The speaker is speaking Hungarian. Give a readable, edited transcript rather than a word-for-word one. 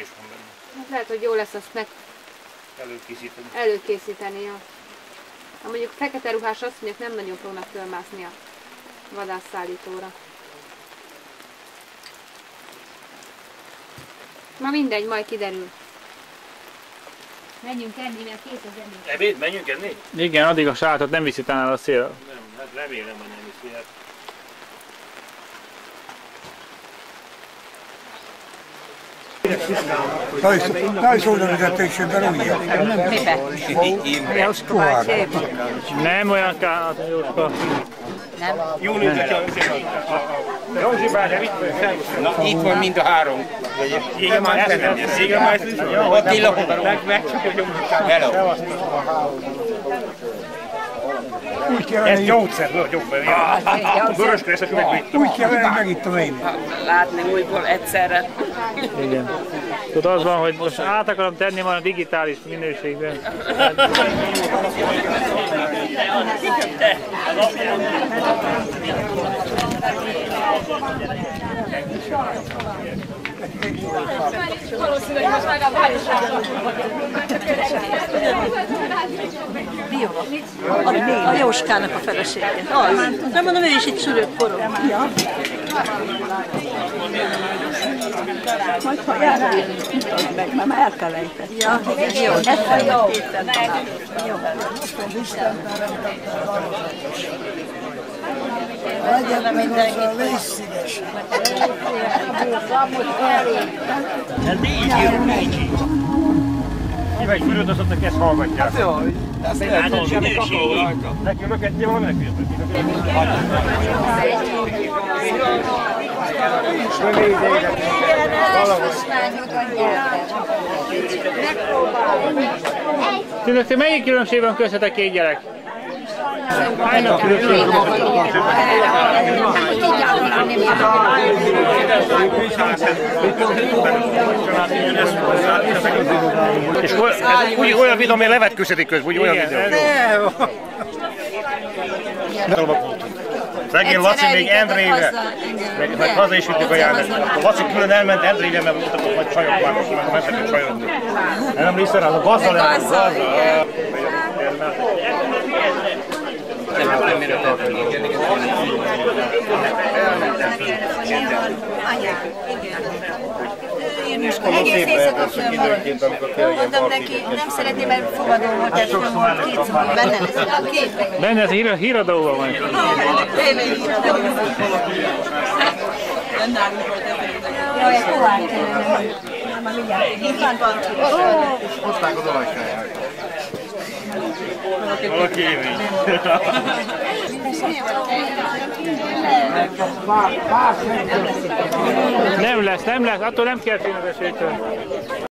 fűtés van benne. Hát lehet, hogy jó lesz azt meg előkészíteni. Ja. Ha mondjuk fekete ruhás asszonyok nem nagyon fognak fölmászni a vadászszállítóra. Ma mindegy, majd kiderül. Menjünk enni, mert kész az enni. Ebéd? Menjünk enni? Igen, addig a sátot nem viszi talán a szél. Nem, hát remélem, hogy nem viszi. Hát. Dai solo da pesce per lui. Nem olyan kár, Jóska. Jó nézek a Józsi bárja, Itt van mind a három. Attila, hello. Ez gyógyszer, vörös lesz, akkor megvitt. Úgy kell venni, megittem én. Látni újból egyszerre. Igen. Tudod, az van, hogy most át akarom tenni van a digitális minőségben. Valószínűleg most meg a A Jóskának a felesége. Az. Nem mondom, ő is itt szülők forog. Majd ha jár rá, mutasd meg, mert már elfelejtett. Ja, jó. Ez jó. Jó. Legyen meg az a vészszíves. Kivegy fürödözöttek, ezt hallgatják. Hát jó, ezt lehet hallgatni. Nekünk öketje van, megfértek. Tényleg, te melyik különbség van köztetek két gyerek? Hánynak különbség van? És úgy olyan videó, amely levetkőzhetik közben, úgy olyan videó. Szegény Laci még Endrével, meg haza is vittük a járnak. A Laci külön elment Endrével, mert mutatott majd csajok már, most meg mentek csajodni. Nem emlékszel rá, a gazzal elment, gazzal. Egész éjszaka fölmaradt. Mondtam neki, nem szeretném, mert fogadó volt, ez fönn volt két szó. Benne lesz a képben. Benne ez híradóban van. Jaj, ez hová kellene. Már mindjárt. Itt van. Hozták az olajkáját. Valaki évi. Nem lesz, attól nem kell félni a